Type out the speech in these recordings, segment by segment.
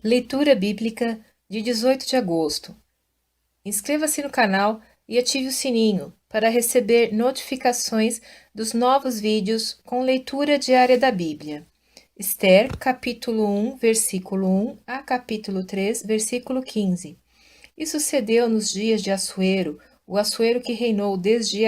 Leitura bíblica de 18 de agosto. Inscreva-se no canal e ative o sininho para receber notificações dos novos vídeos com leitura diária da Bíblia. Esther, capítulo 1, versículo 1 a capítulo 3, versículo 15. E sucedeu nos dias de Assuero, o Assuero que reinou desde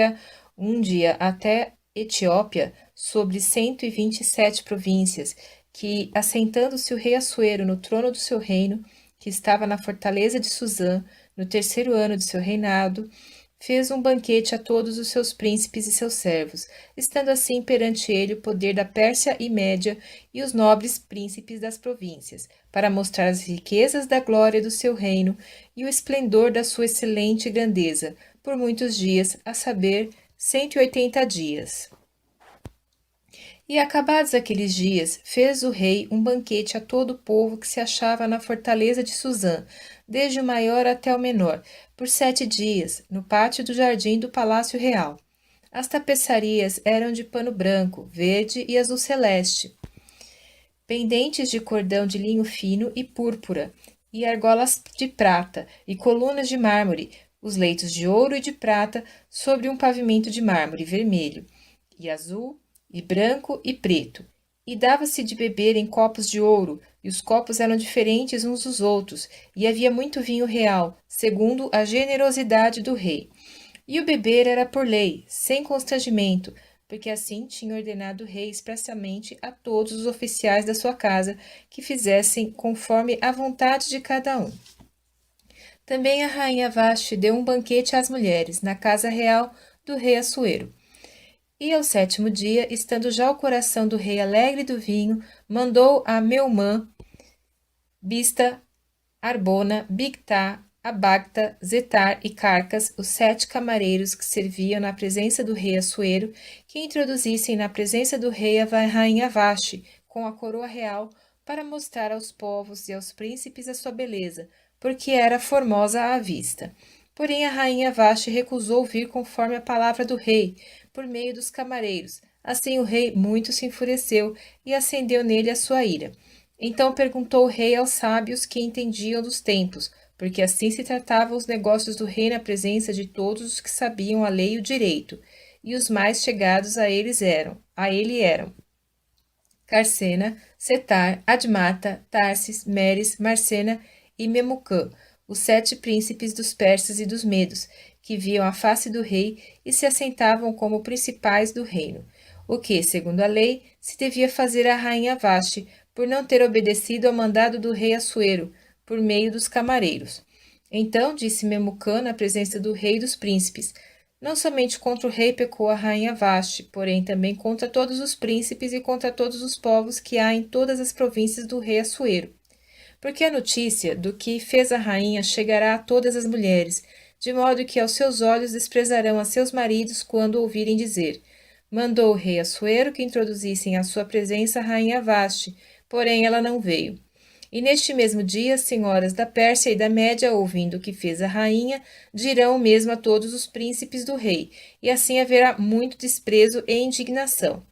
um dia até Etiópia, sobre 127 províncias, que, assentando-se o rei Assuero no trono do seu reino, que estava na fortaleza de Suzã, no terceiro ano de seu reinado, fez um banquete a todos os seus príncipes e seus servos, estando assim perante ele o poder da Pérsia e Média e os nobres príncipes das províncias, para mostrar as riquezas da glória do seu reino e o esplendor da sua excelente grandeza, por muitos dias, a saber, 180 dias. E acabados aqueles dias, fez o rei um banquete a todo o povo que se achava na fortaleza de Suzã, desde o maior até o menor, por 7 dias, no pátio do jardim do palácio real. As tapeçarias eram de pano branco, verde e azul celeste, pendentes de cordão de linho fino e púrpura, e argolas de prata, e colunas de mármore, os leitos de ouro e de prata sobre um pavimento de mármore vermelho, e azul, e branco e preto. E dava-se de beber em copos de ouro, e os copos eram diferentes uns dos outros, e havia muito vinho real, segundo a generosidade do rei. E o beber era por lei, sem constrangimento, porque assim tinha ordenado o rei expressamente a todos os oficiais da sua casa que fizessem conforme a vontade de cada um. Também a rainha Vashti deu um banquete às mulheres, na casa real do rei Assuero. E ao 7º dia, estando já o coração do rei alegre do vinho, mandou a Meumã, Bista, Arbona, Bigtá, Abagta, Zetar e Carcas, os 7 camareiros que serviam na presença do rei Assuero, que introduzissem na presença do rei a rainha Vashti, com a coroa real, para mostrar aos povos e aos príncipes a sua beleza, porque era formosa à vista. Porém a rainha Vashti recusou vir conforme a palavra do rei, por meio dos camareiros. Assim o rei muito se enfureceu e acendeu nele a sua ira. Então perguntou o rei aos sábios que entendiam dos tempos, porque assim se tratavam os negócios do rei na presença de todos os que sabiam a lei e o direito, e os mais chegados a ele eram Carcena, Setar, Admata, Tarsis, Meres, Marcena e Memucã, os 7 príncipes dos persas e dos medos, que viam a face do rei e se assentavam como principais do reino, o que, segundo a lei, se devia fazer à rainha Vashti, por não ter obedecido ao mandado do rei Assuero, por meio dos camareiros. Então disse Memucã na presença do rei e dos príncipes: não somente contra o rei pecou a rainha Vashti, porém também contra todos os príncipes e contra todos os povos que há em todas as províncias do rei Assuero. Porque a notícia do que fez a rainha chegará a todas as mulheres, de modo que aos seus olhos desprezarão a seus maridos quando ouvirem dizer: mandou o rei Assuero que introduzissem à sua presença a rainha Vashti, porém ela não veio. E neste mesmo dia, as senhoras da Pérsia e da Média, ouvindo o que fez a rainha, dirão o mesmo a todos os príncipes do rei, e assim haverá muito desprezo e indignação.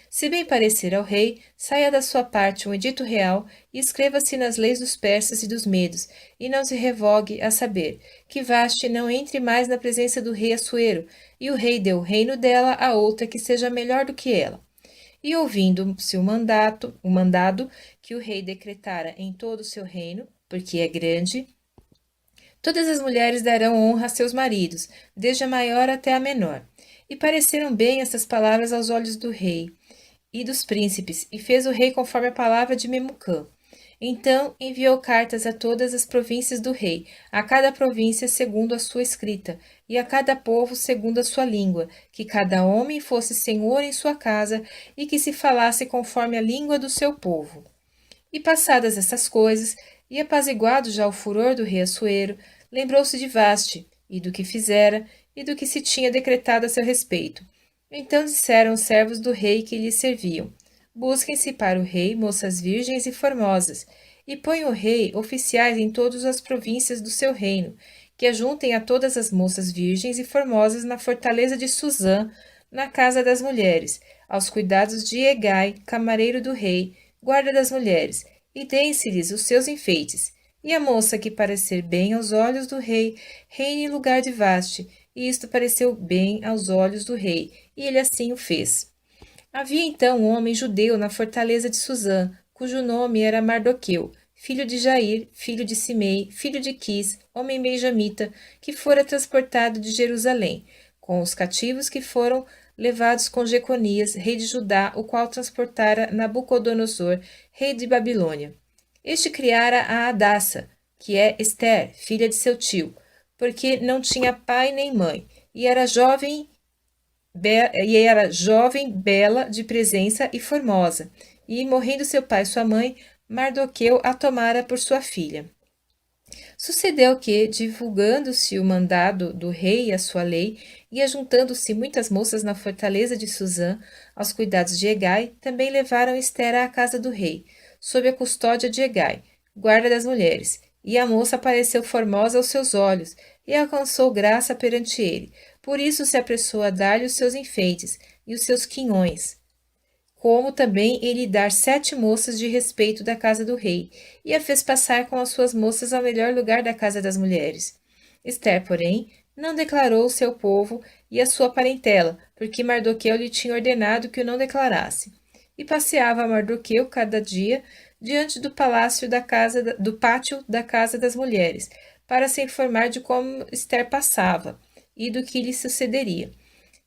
Se bem parecer ao rei, saia da sua parte um edito real e escreva-se nas leis dos persas e dos medos, e não se revogue a saber que Vashti não entre mais na presença do rei Assuero, e o rei dê o reino dela a outra que seja melhor do que ela. E ouvindo-se o mandado que o rei decretara em todo o seu reino, porque é grande, todas as mulheres darão honra a seus maridos, desde a maior até a menor. E pareceram bem essas palavras aos olhos do rei e dos príncipes, e fez o rei conforme a palavra de Memucã. Então enviou cartas a todas as províncias do rei, a cada província segundo a sua escrita, e a cada povo segundo a sua língua, que cada homem fosse senhor em sua casa, e que se falasse conforme a língua do seu povo. E passadas essas coisas, e apaziguado já o furor do rei Assuero, lembrou-se de Vashti, e do que fizera, e do que se tinha decretado a seu respeito. Então disseram os servos do rei que lhe serviam: busquem-se para o rei moças virgens e formosas, e põe o rei oficiais em todas as províncias do seu reino, que ajuntem a todas as moças virgens e formosas na fortaleza de Suzã, na casa das mulheres, aos cuidados de Egai, camareiro do rei, guarda das mulheres, e deem-se-lhes os seus enfeites. E a moça que parecer bem aos olhos do rei, reine em lugar de Vaste, e isto pareceu bem aos olhos do rei, e ele assim o fez. Havia então um homem judeu na fortaleza de Suzã, cujo nome era Mardoqueu, filho de Jair, filho de Simei, filho de Quis, homem benjamita, que fora transportado de Jerusalém, com os cativos que foram levados com Jeconias, rei de Judá, o qual transportara Nabucodonosor, rei de Babilônia. Este criara a Hadassa, que é Ester, filha de seu tio, porque não tinha pai nem mãe, e era jovem, bela, de presença e formosa, e, morrendo seu pai e sua mãe, Mardoqueu a tomara por sua filha. Sucedeu que, divulgando-se o mandado do rei e a sua lei, e ajuntando-se muitas moças na fortaleza de Suzã, aos cuidados de Egai, também levaram Esther à casa do rei, sob a custódia de Egai, guarda das mulheres, e a moça pareceu formosa aos seus olhos, e alcançou graça perante ele. Por isso se apressou a dar-lhe os seus enfeites e os seus quinhões, como também ele dar 7 moças de respeito da casa do rei, e a fez passar com as suas moças ao melhor lugar da casa das mulheres. Esther, porém, não declarou o seu povo e a sua parentela, porque Mardoqueu lhe tinha ordenado que o não declarasse. E passeava Mardoqueu cada dia diante do palácio do pátio da casa das mulheres, para se informar de como Esther passava e do que lhe sucederia.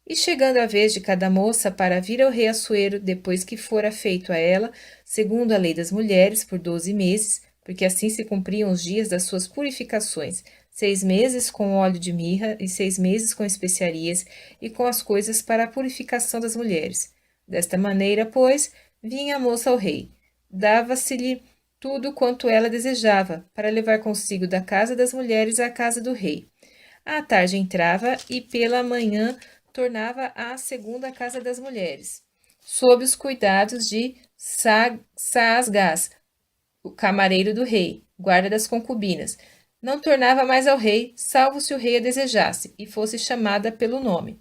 E chegando a vez de cada moça para vir ao rei Assuero, depois que fora feito a ela, segundo a lei das mulheres, por 12 meses, porque assim se cumpriam os dias das suas purificações, 6 meses com óleo de mirra e 6 meses com especiarias e com as coisas para a purificação das mulheres. Desta maneira, pois, vinha a moça ao rei. Dava-se-lhe tudo quanto ela desejava, para levar consigo da casa das mulheres à casa do rei. À tarde entrava e pela manhã tornava à segunda casa das mulheres, sob os cuidados de Saasgás, o camareiro do rei, guarda das concubinas. Não tornava mais ao rei, salvo se o rei a desejasse, e fosse chamada pelo nome.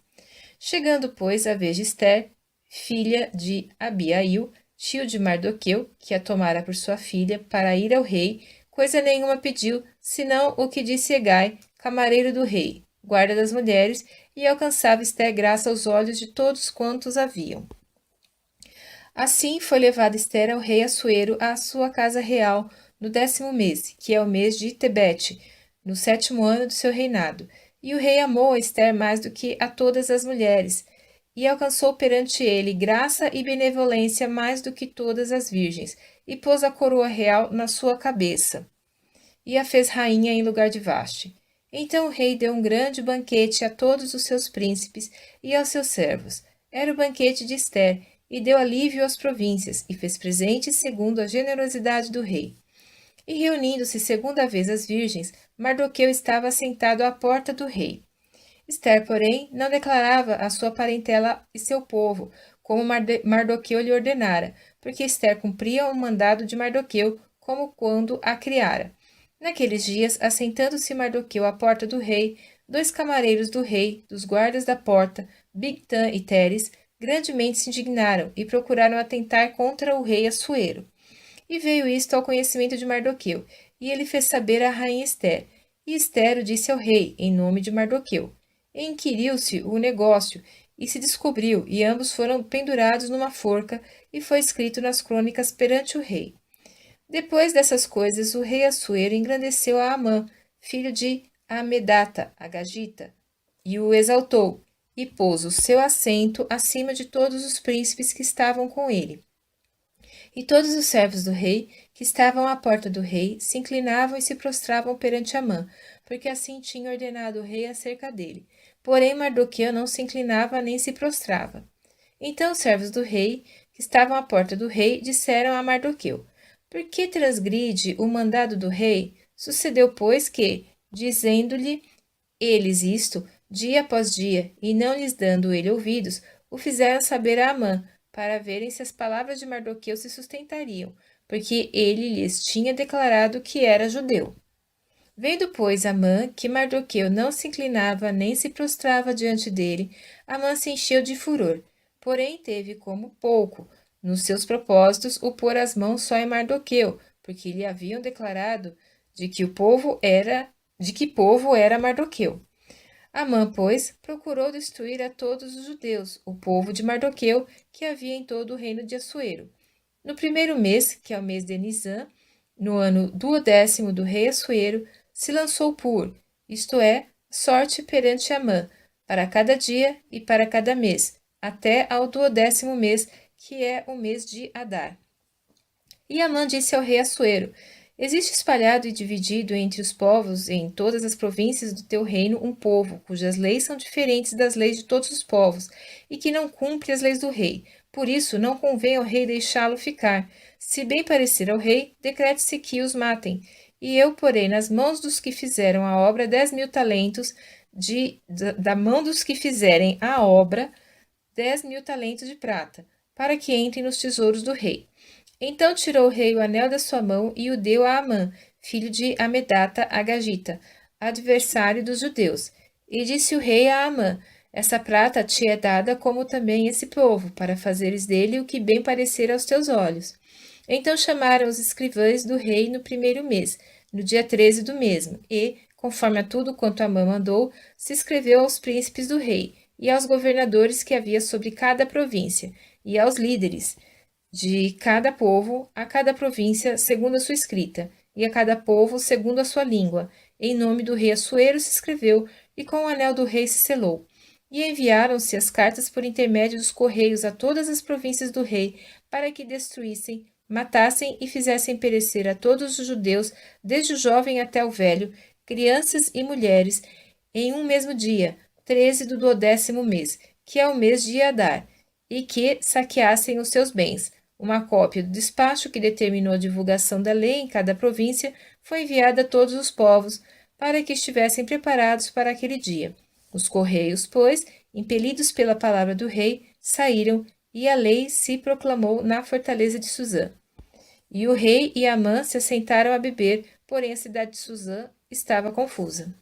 Chegando, pois, a vez de Esther, filha de Abiail, tio de Mardoqueu, que a tomara por sua filha, para ir ao rei, coisa nenhuma pediu, senão o que disse Egai, camareiro do rei, guarda das mulheres, e alcançava Esther graça aos olhos de todos quantos haviam. Assim foi levada Esther ao rei Assuero à sua casa real no 10º mês, que é o mês de Tebete, no 7º ano do seu reinado. E o rei amou a Esther mais do que a todas as mulheres, e alcançou perante ele graça e benevolência mais do que todas as virgens, e pôs a coroa real na sua cabeça, e a fez rainha em lugar de Vaste. Então o rei deu um grande banquete a todos os seus príncipes e aos seus servos. Era o banquete de Esther, e deu alívio às províncias, e fez presentes segundo a generosidade do rei. E reunindo-se segunda vez as virgens, Mardoqueu estava assentado à porta do rei. Esther, porém, não declarava a sua parentela e seu povo, como Mardoqueu lhe ordenara, porque Esther cumpria o mandado de Mardoqueu, como quando a criara. Naqueles dias, assentando-se Mardoqueu à porta do rei, 2 camareiros do rei, dos guardas da porta, Bigtan e Teres, grandemente se indignaram e procuraram atentar contra o rei Assuero. E veio isto ao conhecimento de Mardoqueu, e ele fez saber à rainha Esther. E Esther o disse ao rei, em nome de Mardoqueu. E inquiriu-se o negócio, e se descobriu, e ambos foram pendurados numa forca, e foi escrito nas crônicas perante o rei. Depois dessas coisas, o rei Assuero engrandeceu a Amã, filho de Amedata, a Gagita, e o exaltou, e pôs o seu assento acima de todos os príncipes que estavam com ele. E todos os servos do rei, que estavam à porta do rei, se inclinavam e se prostravam perante Amã, porque assim tinha ordenado o rei acerca dele. Porém, Mardoqueu não se inclinava nem se prostrava. Então os servos do rei, que estavam à porta do rei, disseram a Mardoqueu: Por que transgride o mandado do rei? Sucedeu, pois, que, dizendo-lhe eles isto, dia após dia, e não lhes dando ele ouvidos, o fizeram saber a Amã, para verem se as palavras de Mardoqueu se sustentariam, porque ele lhes tinha declarado que era judeu. Vendo, pois, Amã que Mardoqueu não se inclinava nem se prostrava diante dele, Amã se encheu de furor, porém teve como pouco, nos seus propósitos, o pôr as mãos só em Mardoqueu, porque lhe haviam declarado de que povo era Mardoqueu. Amã, pois, procurou destruir a todos os judeus, o povo de Mardoqueu, que havia em todo o reino de Assuero. No primeiro mês, que é o mês de Nisã, no ano 12º do rei Assuero, se lançou Pur, isto é, sorte perante Amã, para cada dia e para cada mês, até ao 12º mês, que é o mês de Adar. E Amã disse ao rei Assuero: Existe espalhado e dividido entre os povos em todas as províncias do teu reino um povo, cujas leis são diferentes das leis de todos os povos, e que não cumpre as leis do rei. Por isso, não convém ao rei deixá-lo ficar. Se bem parecer ao rei, decrete-se que os matem. E eu porei nas mãos dos que fizeram a obra 10.000 talentos, da mão dos que fizerem a obra 10.000 talentos de prata, para que entrem nos tesouros do rei. Então tirou o rei o anel da sua mão e o deu a Amã, filho de Amedata Agagita, adversário dos judeus. E disse o rei a Amã: Essa prata te é dada como também esse povo, para fazeres dele o que bem parecer aos teus olhos. Então chamaram os escrivães do rei no primeiro mês, no dia 13 do mesmo, e, conforme a tudo quanto Amã mandou, se escreveu aos príncipes do rei, e aos governadores que havia sobre cada província, e aos líderes de cada povo, a cada província segundo a sua escrita, e a cada povo segundo a sua língua. Em nome do rei Assuero se escreveu, e com o anel do rei se selou. E enviaram-se as cartas por intermédio dos correios a todas as províncias do rei, para que destruíssem, matassem e fizessem perecer a todos os judeus, desde o jovem até o velho, crianças e mulheres, em um mesmo dia, 13 do 12º mês, que é o mês de Adar, e que saqueassem os seus bens. Uma cópia do despacho que determinou a divulgação da lei em cada província foi enviada a todos os povos, para que estivessem preparados para aquele dia. Os correios, pois, impelidos pela palavra do rei, saíram, e a lei se proclamou na fortaleza de Suzã. E o rei e Amã se assentaram a beber, porém a cidade de Suzã estava confusa.